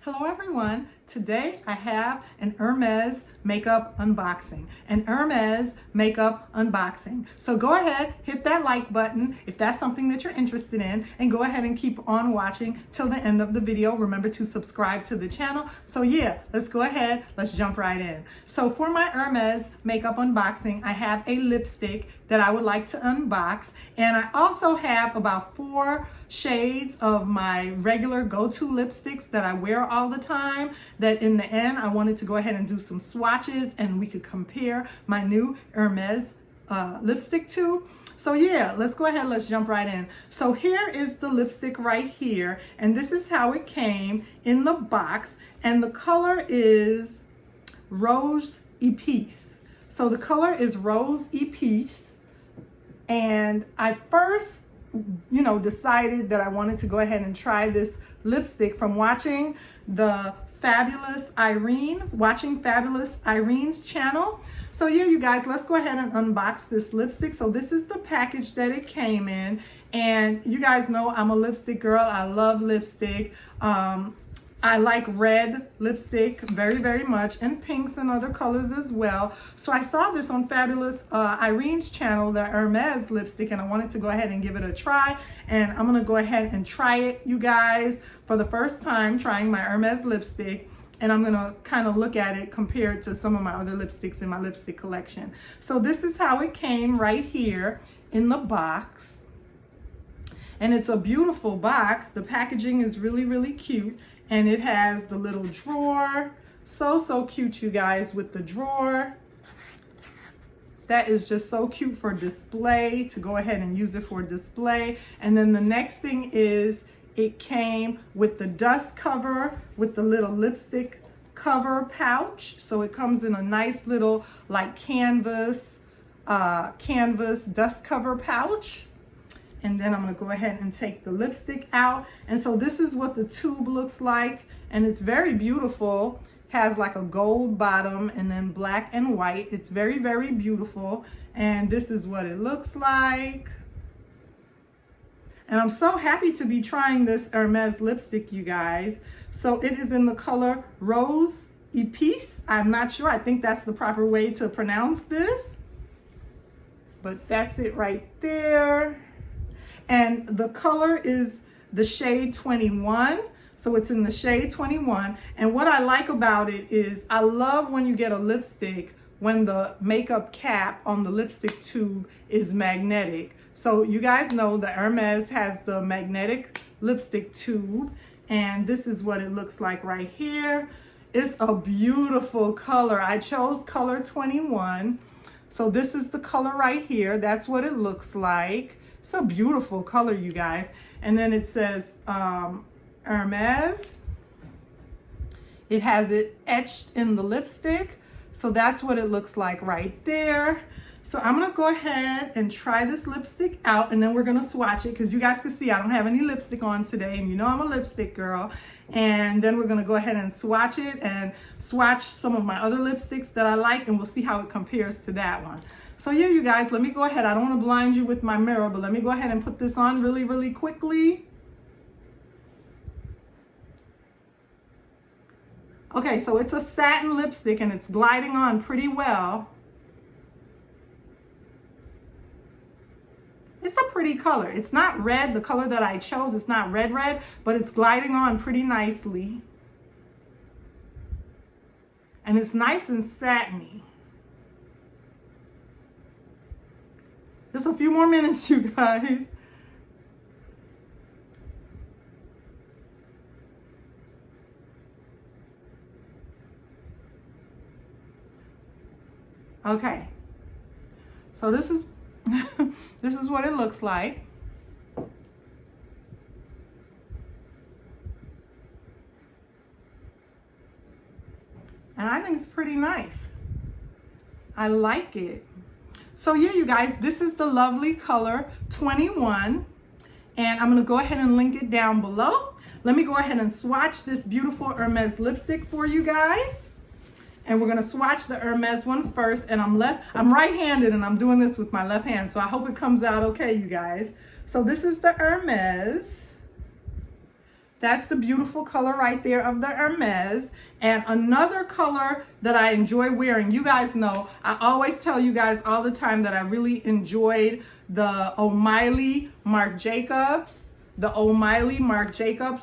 Hello everyone, today I have an Hermès makeup unboxing, So go ahead, hit that like button if that's something that you're interested in, and go ahead and keep on watching till the end of the video. Remember to subscribe to the channel. So yeah, let's go ahead, let's jump right in. So for my Hermès makeup unboxing, I have a lipstick that I would like to unbox, and I also have about 4 shades of my regular go-to lipsticks that I wear all the time, that in the end I wanted to go ahead and do some swatches and we could compare my new Hermès lipstick to. So yeah, let's go ahead, let's jump right in. So here is the lipstick right here, and this is how it came in the box, and the color is Rose Epice. So the color is Rose Epice, and I first decided that I wanted to go ahead and try this lipstick from watching the Fabulous Irene's channel. So yeah, you guys, let's go ahead and unbox this lipstick. So this is the package that it came in, and you guys know I'm a lipstick girl. I love lipstick. I like red lipstick very, very much, and pinks and other colors as well. So I saw this on Fabulous Irene's channel, the Hermès lipstick, and I wanted to go ahead and give it a try. And I'm gonna go ahead and try it, you guys, for the first time, trying my Hermès lipstick. And I'm gonna kind of look at it compared to some of my other lipsticks in my lipstick collection. So this is how it came right here in the box. And it's a beautiful box. The packaging is really, really cute. And it has the little drawer. So cute, you guys, with the drawer. That is just so cute for display, to go ahead and use it for display. And then the next thing is it came with the dust cover, with the little lipstick cover pouch. So it comes in a nice little like canvas dust cover pouch. And then I'm gonna go ahead and take the lipstick out. And so this is what the tube looks like. And it's very beautiful. Has like a gold bottom and then black and white. It's very, very beautiful. And this is what it looks like. And I'm so happy to be trying this Hermès lipstick, you guys. So it is in the color Rose Epice. I'm not sure, I think that's the proper way to pronounce this. But that's it right there. And the color is the shade 21. So it's in the shade 21. And what I like about it is I love when you get a lipstick when the makeup cap on the lipstick tube is magnetic. So you guys know the Hermès has the magnetic lipstick tube, and this is what it looks like right here. It's a beautiful color. I chose color 21. So this is the color right here. That's what it looks like. It's a beautiful color, you guys. And then it says Hermès. It has it etched in the lipstick. So that's what it looks like right there. So I'm gonna go ahead and try this lipstick out, and then we're gonna swatch it, because you guys can see I don't have any lipstick on today, and you know I'm a lipstick girl. And then we're gonna go ahead and swatch it and swatch some of my other lipsticks that I like, and we'll see how it compares to that one. So yeah, you guys, let me go ahead. I don't want to blind you with my mirror, but let me go ahead and put this on really, really quickly. Okay, so it's a satin lipstick and it's gliding on pretty well. It's a pretty color. It's not red, the color that I chose. It's not red, but it's gliding on pretty nicely. And it's nice and satiny. Just a few more minutes, you guys. Okay. So this is this is what it looks like. And I think it's pretty nice. I like it. So yeah, you guys, this is the lovely color 21, and I'm gonna go ahead and link it down below. Let me go ahead and swatch this beautiful Hermès lipstick for you guys. And we're gonna swatch the Hermès one first, and I'm right-handed and I'm doing this with my left hand, so I hope it comes out okay, you guys. So this is the Hermès. That's the beautiful color right there of the Hermes. And another color that I enjoy wearing, you guys know, I always tell you guys all the time that I really enjoyed the O'Malley Marc Jacobs,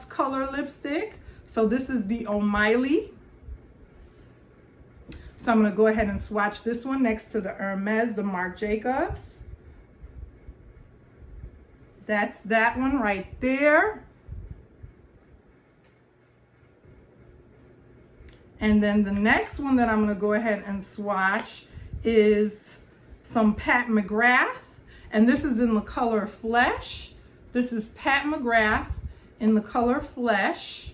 color lipstick. So this is the O'Malley. So I'm going to go ahead and swatch this one next to the Hermes, the Marc Jacobs. That's that one right there. And then the next one that I'm going to go ahead and swatch is some Pat McGrath. And this is in the color Flesh. This is Pat McGrath in the color Flesh.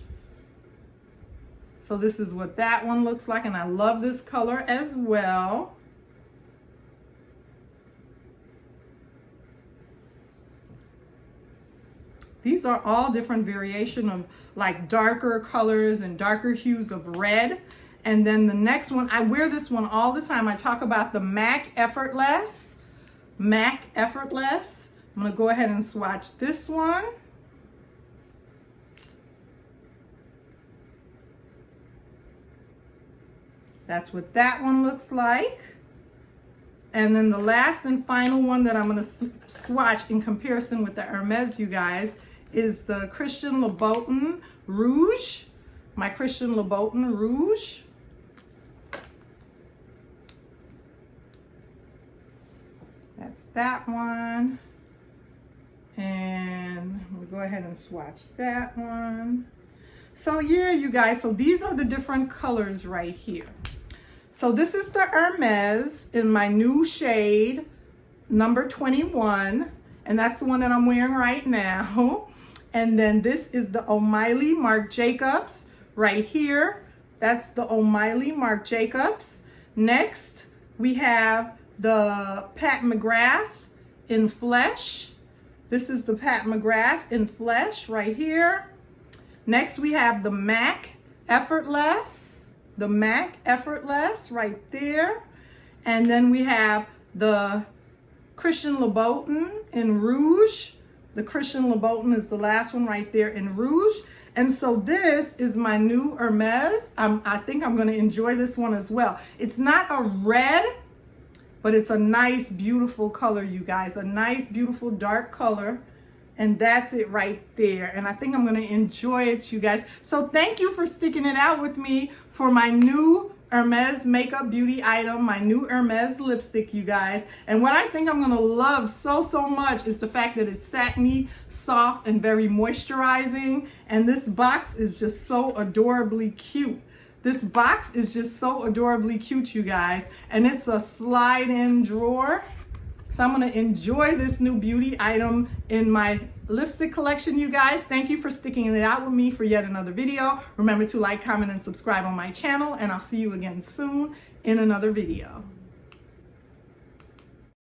So this is what that one looks like. And I love this color as well. These are all different variation of like darker colors and darker hues of red. And then the next one, I wear this one all the time. I talk about the MAC Effortless. MAC Effortless. I'm going to go ahead and swatch this one. That's what that one looks like. And then the last and final one that I'm going to swatch in comparison with the Hermes, you guys, is the Christian Louboutin Rouge. My Christian Louboutin Rouge. That's that one. And we'll go ahead and swatch that one. So yeah, you guys, so these are the different colors right here. So this is the Hermes in my new shade, number 21. And that's the one that I'm wearing right now. And then this is the O'Malley Marc Jacobs right here. That's the O'Malley Marc Jacobs. Next, we have the Pat McGrath in Flesh. This is the Pat McGrath in Flesh right here. Next, we have the MAC Effortless. The MAC Effortless right there. And then we have the Christian Louboutin in Rouge. The Christian Louboutin is the last one right there in Rouge. And so this is my new Hermes. I think I'm going to enjoy this one as well. It's not a red, but it's a nice, beautiful color, you guys. A nice, beautiful, dark color. And that's it right there. And I think I'm going to enjoy it, you guys. So thank you for sticking it out with me for my new Hermes makeup beauty item, my new Hermes lipstick, you guys. And what I think I'm going to love so much is the fact that it's satiny, soft, and very moisturizing. And this box is just so adorably cute. This box is just so adorably cute, you guys. And it's a slide-in drawer. So I'm going to enjoy this new beauty item in my lipstick collection, you guys. Thank you for sticking it out with me for yet another video. Remember to like, comment, and subscribe on my channel, and I'll see you again soon in another video.